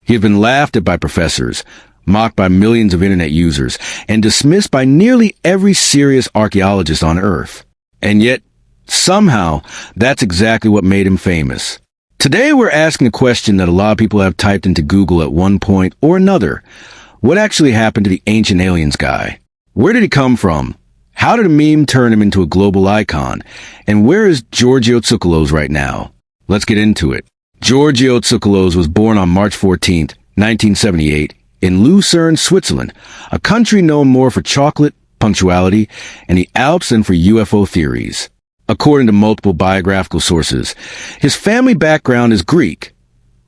He had been laughed at by professors, mocked by millions of internet users, and dismissed by nearly every serious archaeologist on Earth. And yet, somehow, that's exactly what made him famous. Today we're asking a question that a lot of people have typed into Google at one point or another. What actually happened to the ancient aliens guy? Where did he come from? How did a meme turn him into a global icon? And where is Giorgio Tsoukalos right now? Let's get into it. Giorgio Tsoukalos was born on March 14, 1978, in Lucerne, Switzerland, a country known more for chocolate, punctuality, and the Alps than for UFO theories. According to multiple biographical sources, his family background is Greek,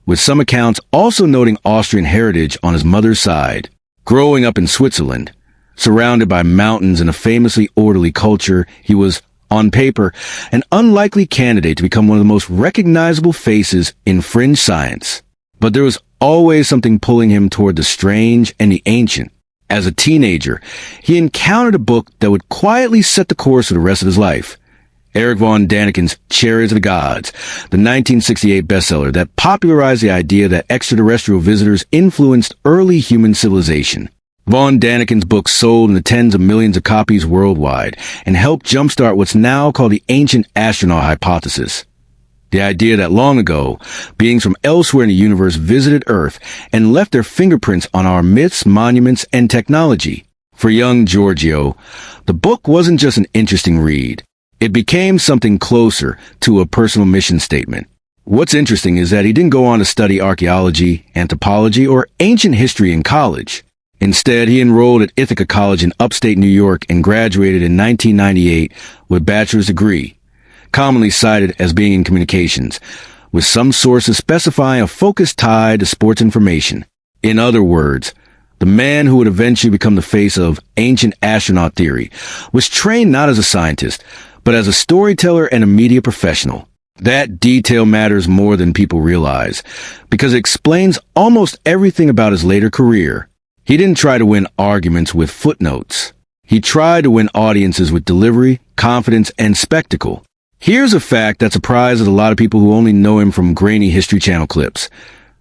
with some accounts also noting Austrian heritage on his mother's side. Growing up in Switzerland, surrounded by mountains and a famously orderly culture, he was, on paper, an unlikely candidate to become one of the most recognizable faces in fringe science. But there was always something pulling him toward the strange and the ancient. As a teenager, he encountered a book that would quietly set the course for the rest of his life. Erich von Daniken's Chariots of the Gods, the 1968 bestseller that popularized the idea that extraterrestrial visitors influenced early human civilization. Von Daniken's book sold in the tens of millions of copies worldwide and helped jumpstart what's now called the ancient astronaut hypothesis. The idea that long ago, beings from elsewhere in the universe visited Earth and left their fingerprints on our myths, monuments, and technology. For young Giorgio, the book wasn't just an interesting read. It became something closer to a personal mission statement. What's interesting is that he didn't go on to study archaeology, anthropology, or ancient history in college. Instead, he enrolled at Ithaca College in upstate New York and graduated in 1998 with a bachelor's degree, commonly cited as being in communications, with some sources specifying a focused tie to sports information. In other words, the man who would eventually become the face of ancient astronaut theory was trained not as a scientist, but as a storyteller and a media professional. That detail matters more than people realize, because it explains almost everything about his later career. He didn't try to win arguments with footnotes. He tried to win audiences with delivery, confidence, and spectacle. Here's a fact that surprises a lot of people who only know him from grainy History Channel clips.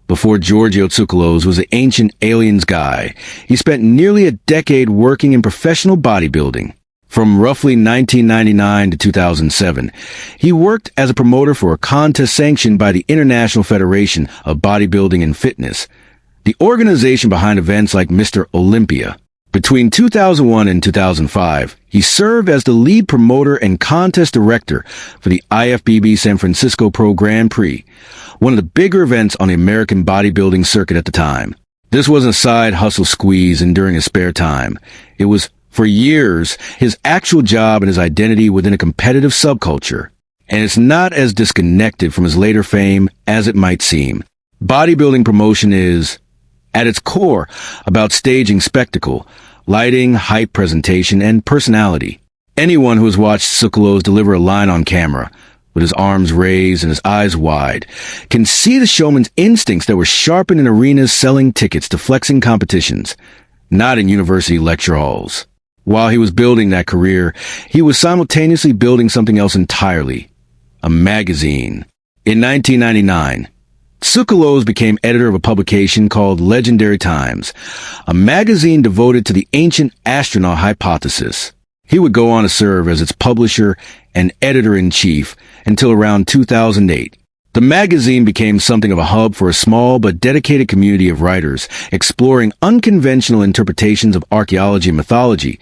Before Giorgio Tsoukalos was the ancient aliens guy, he spent nearly a decade working in professional bodybuilding. From roughly 1999 to 2007, he worked as a promoter for a contest sanctioned by the International Federation of Bodybuilding and Fitness, the organization behind events like Mr. Olympia. Between 2001 and 2005, he served as the lead promoter and contest director for the IFBB San Francisco Pro Grand Prix, one of the bigger events on the American bodybuilding circuit at the time. This wasn't a side hustle squeeze and during his spare time. It was, for years, his actual job and his identity within a competitive subculture. And it's not as disconnected from his later fame as it might seem. Bodybuilding promotion is, at its core, about staging spectacle, lighting, hype presentation, and personality. Anyone who has watched Tsoukalos deliver a line on camera, with his arms raised and his eyes wide, can see the showman's instincts that were sharpened in arenas selling tickets to flexing competitions, not in university lecture halls. While he was building that career, he was simultaneously building something else entirely, a magazine. In 1999, Tsoukalos became editor of a publication called Legendary Times, a magazine devoted to the ancient astronaut hypothesis. He would go on to serve as its publisher and editor-in-chief until around 2008. The magazine became something of a hub for a small but dedicated community of writers exploring unconventional interpretations of archaeology and mythology,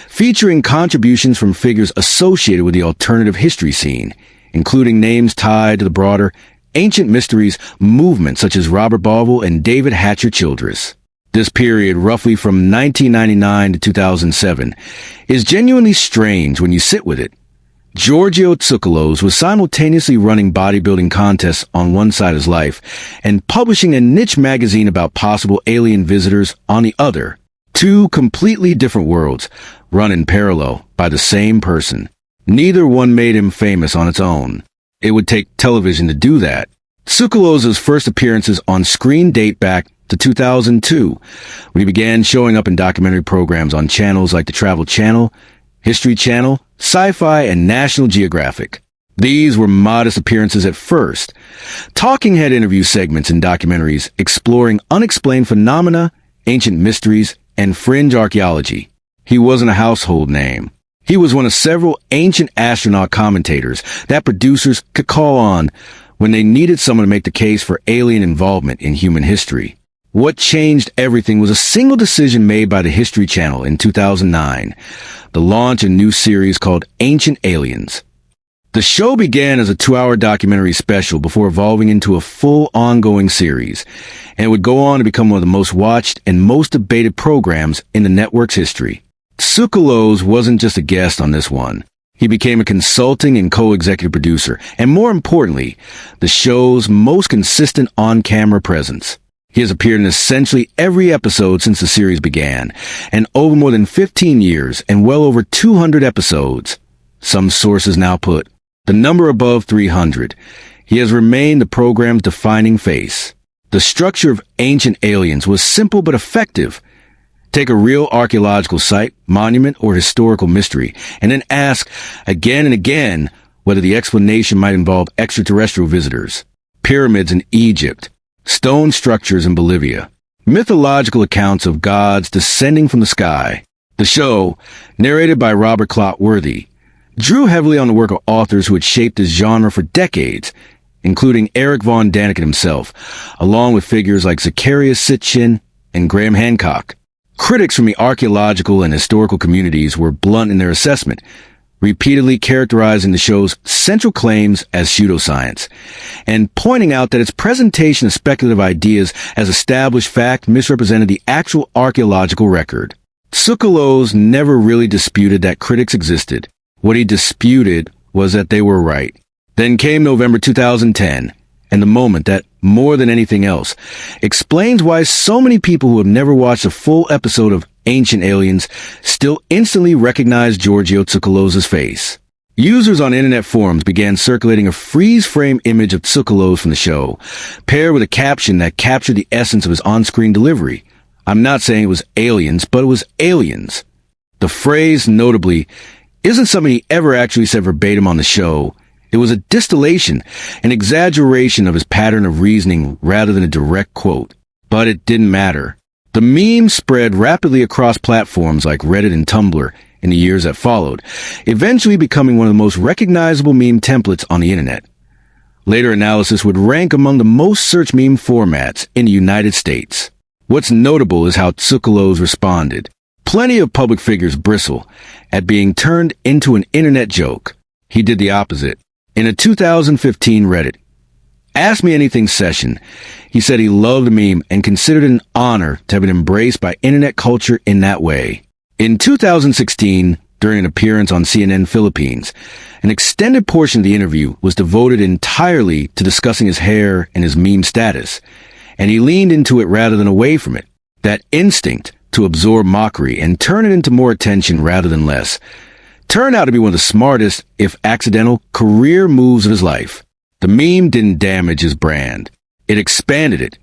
featuring contributions from figures associated with the alternative history scene, including names tied to the broader ancient mysteries movement such as Robert Bauval and David Hatcher Childress. This period, roughly from 1999 to 2007, is genuinely strange when you sit with it. Giorgio Tsoukalos was simultaneously running bodybuilding contests on one side of his life and publishing a niche magazine about possible alien visitors on the other. Two completely different worlds, run in parallel by the same person. Neither one made him famous on its own. It would take television to do that. Tsoukalos' first appearances on screen date back to 2002, when he began showing up in documentary programs on channels like the Travel Channel, History Channel, Sci-Fi, and National Geographic. These were modest appearances at first, talking head interview segments in documentaries exploring unexplained phenomena, ancient mysteries, and fringe archaeology. He wasn't a household name. He was one of several ancient astronaut commentators that producers could call on when they needed someone to make the case for alien involvement in human history. What changed everything was a single decision made by the History Channel in 2009, the launch of a new series called Ancient Aliens. The show began as a 2-hour documentary special before evolving into a full ongoing series, and it would go on to become one of the most watched and most debated programs in the network's history. Tsoukalos wasn't just a guest on this one. He became a consulting and co-executive producer, and more importantly, the show's most consistent on-camera presence. He has appeared in essentially every episode since the series began, and over more than 15 years and well over 200 episodes. Some sources now put the number above 300. He has remained the program's defining face. The structure of Ancient Aliens was simple but effective. Take a real archaeological site, monument, or historical mystery, and then ask again and again whether the explanation might involve extraterrestrial visitors. Pyramids in Egypt, stone structures in Bolivia, mythological accounts of gods descending from the sky. The show, narrated by Robert Clotworthy, drew heavily on the work of authors who had shaped this genre for decades, including Eric von Däniken himself, along with figures like Zacharias Sitchin and Graham Hancock. Critics from the archaeological and historical communities were blunt in their assessment, repeatedly characterizing the show's central claims as pseudoscience, and pointing out that its presentation of speculative ideas as established fact misrepresented the actual archaeological record. Tsoukalos never really disputed that critics existed. What he disputed was that they were right. Then came November 2010, and the moment that, more than anything else, explains why so many people who have never watched a full episode of Ancient Aliens still instantly recognize Giorgio Tsoukalos' face. Users on internet forums began circulating a freeze-frame image of Tsoukalos from the show, paired with a caption that captured the essence of his on-screen delivery. I'm not saying it was aliens, but it was aliens. The phrase, notably, isn't something he ever actually said verbatim on the show. It was a distillation, an exaggeration of his pattern of reasoning rather than a direct quote. But it didn't matter. The meme spread rapidly across platforms like Reddit and Tumblr in the years that followed, eventually becoming one of the most recognizable meme templates on the internet. Later analysis would rank among the most searched meme formats in the United States. What's notable is how Tsoukalos responded. Plenty of public figures bristle at being turned into an internet joke. He did the opposite. In a 2015 Reddit Ask Me Anything session, he said he loved the meme and considered it an honor to have it embraced by internet culture in that way. In 2016, during an appearance on CNN Philippines, an extended portion of the interview was devoted entirely to discussing his hair and his meme status, and he leaned into it rather than away from it. That instinct to absorb mockery and turn it into more attention rather than less turned out to be one of the smartest, if accidental, career moves of his life. The meme didn't damage his brand. It expanded it,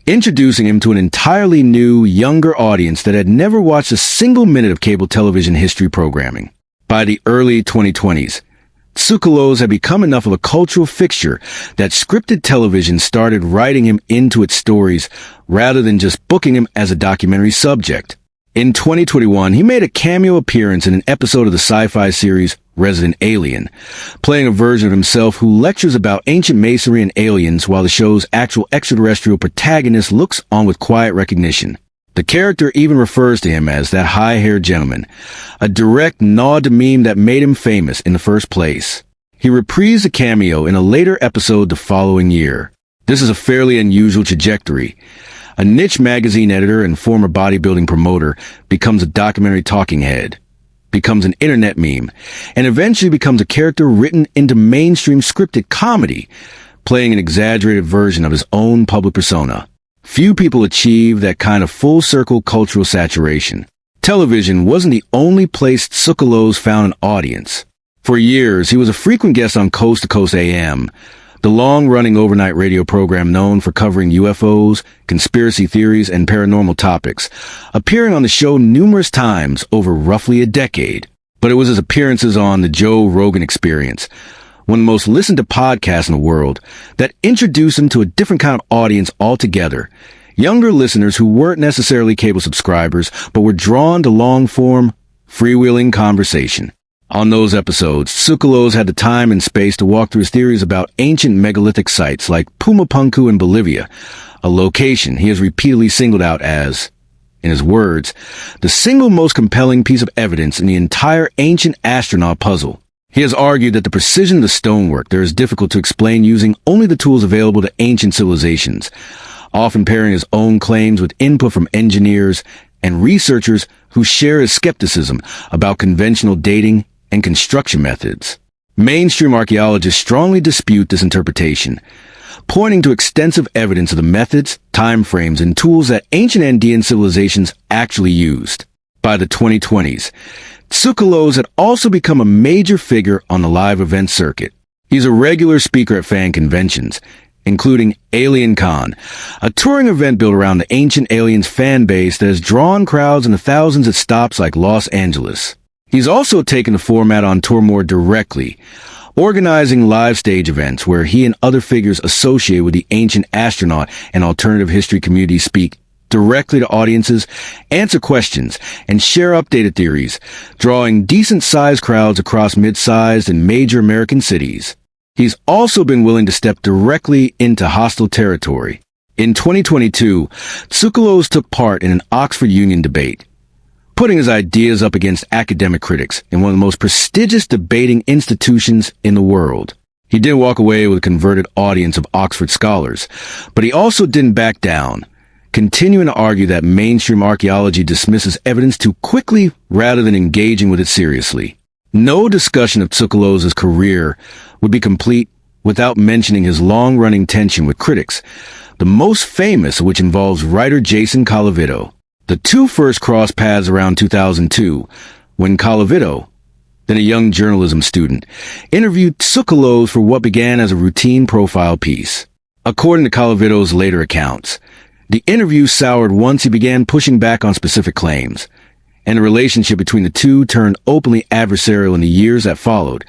introducing him to an entirely new, younger audience that had never watched a single minute of cable television history programming. By the early 2020s, Tsoukalos had become enough of a cultural fixture that scripted television started writing him into its stories rather than just booking him as a documentary subject. In 2021, he made a cameo appearance in an episode of the sci-fi series Resident Alien, playing a version of himself who lectures about ancient masonry and aliens while the show's actual extraterrestrial protagonist looks on with quiet recognition. The character even refers to him as that high-haired gentleman, a direct nod to meme that made him famous in the first place. He reprised a cameo in a later episode the following year. This is a fairly unusual trajectory. A niche magazine editor and former bodybuilding promoter becomes a documentary talking head, becomes an internet meme, and eventually becomes a character written into mainstream scripted comedy, playing an exaggerated version of his own public persona. Few people achieve that kind of full-circle cultural saturation. Television wasn't the only place Tsoukalos found an audience. For years, he was a frequent guest on Coast to Coast AM, the long-running overnight radio program known for covering UFOs, conspiracy theories, and paranormal topics, appearing on the show numerous times over roughly a decade. But it was his appearances on The Joe Rogan Experience, one of the most listened to podcasts in the world, that introduced him to a different kind of audience altogether. Younger listeners who weren't necessarily cable subscribers, but were drawn to long-form, freewheeling conversation. On those episodes, Tsoukalos had the time and space to walk through his theories about ancient megalithic sites like Pumapunku in Bolivia, a location he has repeatedly singled out as, in his words, the single most compelling piece of evidence in the entire ancient astronaut puzzle. He has argued that the precision of the stonework there is difficult to explain using only the tools available to ancient civilizations, often pairing his own claims with input from engineers and researchers who share his skepticism about conventional dating and construction methods. Mainstream archaeologists strongly dispute this interpretation, pointing to extensive evidence of the methods, timeframes, and tools that ancient Andean civilizations actually used. By the 2020s, Tsoukalos had also become a major figure on the live event circuit. He's a regular speaker at fan conventions, including Alien Con, a touring event built around the Ancient Aliens fan base that has drawn crowds in the thousands at stops like Los Angeles. He's also taken the format on tour more directly, organizing live stage events where he and other figures associated with the ancient astronaut and alternative history community speak directly to audiences, answer questions, and share updated theories, drawing decent-sized crowds across mid-sized and major American cities. He's also been willing to step directly into hostile territory. In 2022, Tsoukalos took part in an Oxford Union debate, putting his ideas up against academic critics in one of the most prestigious debating institutions in the world. He did walk away with a converted audience of Oxford scholars, but he also didn't back down, continuing to argue that mainstream archaeology dismisses evidence too quickly rather than engaging with it seriously. No discussion of Tsoukalos' career would be complete without mentioning his long-running tension with critics, the most famous of which involves writer Jason Colavito. The two first crossed paths around 2002, when Colavito, then a young journalism student, interviewed Tsoukalos for what began as a routine profile piece. According to Colavito's later accounts, the interview soured once he began pushing back on specific claims, and the relationship between the two turned openly adversarial in the years that followed,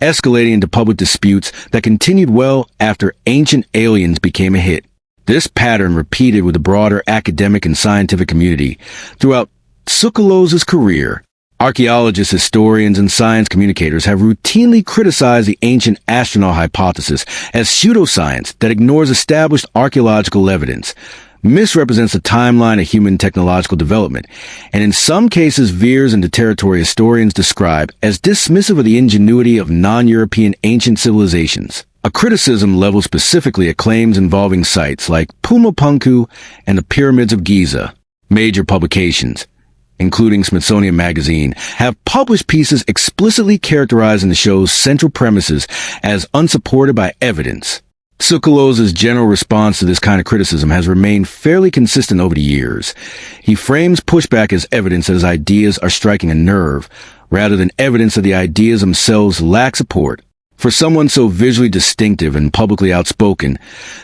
escalating into public disputes that continued well after Ancient Aliens became a hit. This pattern repeated with the broader academic and scientific community throughout Tsoukalos' career. Archaeologists, historians, and science communicators have routinely criticized the ancient astronaut hypothesis as pseudoscience that ignores established archaeological evidence, misrepresents the timeline of human technological development, and in some cases veers into territory historians describe as dismissive of the ingenuity of non-European ancient civilizations. A criticism leveled specifically at claims involving sites like Pumapunku and the Pyramids of Giza. Major publications, including Smithsonian Magazine, have published pieces explicitly characterizing the show's central premises as unsupported by evidence. Tsoukalos' general response to this kind of criticism has remained fairly consistent over the years. He frames pushback as evidence that his ideas are striking a nerve, rather than evidence that the ideas themselves lack support. For someone so visually distinctive and publicly outspoken,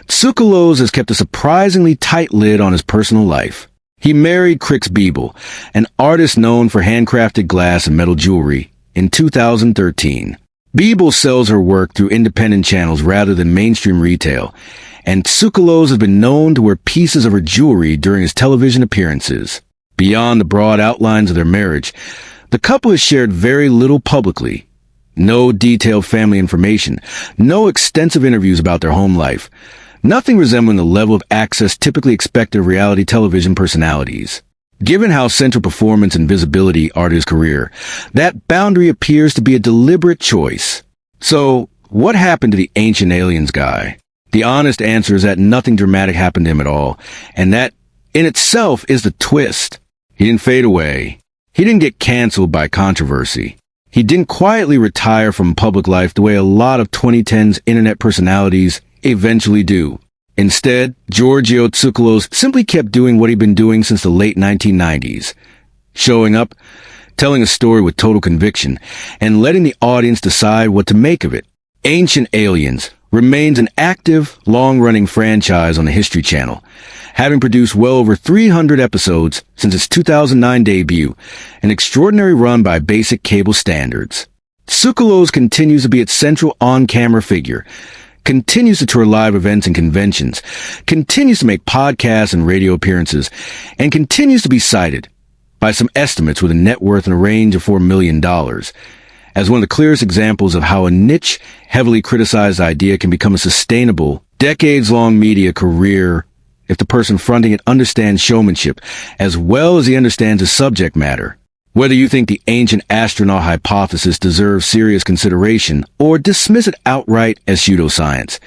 Tsoukalos has kept a surprisingly tight lid on his personal life. He married Crix Beeble, an artist known for handcrafted glass and metal jewelry, in 2013. Beeble sells her work through independent channels rather than mainstream retail, and Tsoukalos has been known to wear pieces of her jewelry during his television appearances. Beyond the broad outlines of their marriage, the couple has shared very little publicly. No detailed family information, no extensive interviews about their home life, nothing resembling the level of access typically expected of reality television personalities. Given how central performance and visibility are to his career, that boundary appears to be a deliberate choice. So, what happened to the Ancient Aliens guy? The honest answer is that nothing dramatic happened to him at all, and that, in itself, is the twist. He didn't fade away. He didn't get canceled by controversy. He didn't quietly retire from public life the way a lot of 2010s internet personalities eventually do. Instead, Giorgio Tsoukalos simply kept doing what he'd been doing since the late 1990s, showing up, telling a story with total conviction, and letting the audience decide what to make of it. Ancient Aliens remains an active, long-running franchise on the History Channel, having produced well over 300 episodes since its 2009 debut, an extraordinary run by basic cable standards. Tsoukalos continues to be its central on-camera figure, continues to tour live events and conventions, continues to make podcasts and radio appearances, and continues to be cited by some estimates with a net worth in a range of $4 million as one of the clearest examples of how a niche, heavily criticized idea can become a sustainable, decades-long media career if the person fronting it understands showmanship as well as he understands the subject matter. Whether you think the ancient astronaut hypothesis deserves serious consideration or dismiss it outright as pseudoscience,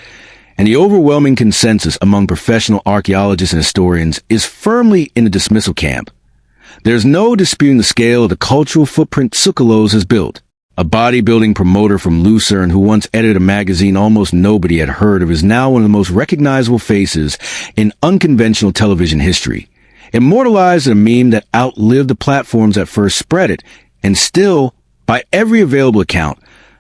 and the overwhelming consensus among professional archaeologists and historians is firmly in the dismissal camp. There's no disputing the scale of the cultural footprint Tsoukalos has built. A bodybuilding promoter from Lucerne who once edited a magazine almost nobody had heard of is now one of the most recognizable faces in unconventional television history. Immortalized in a meme that outlived the platforms that first spread it, and still, by every available account,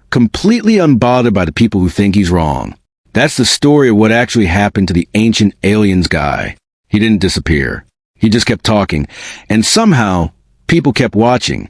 completely unbothered by the people who think he's wrong. That's the story of what actually happened to the ancient aliens guy. He didn't disappear. He just kept talking, and somehow, people kept watching.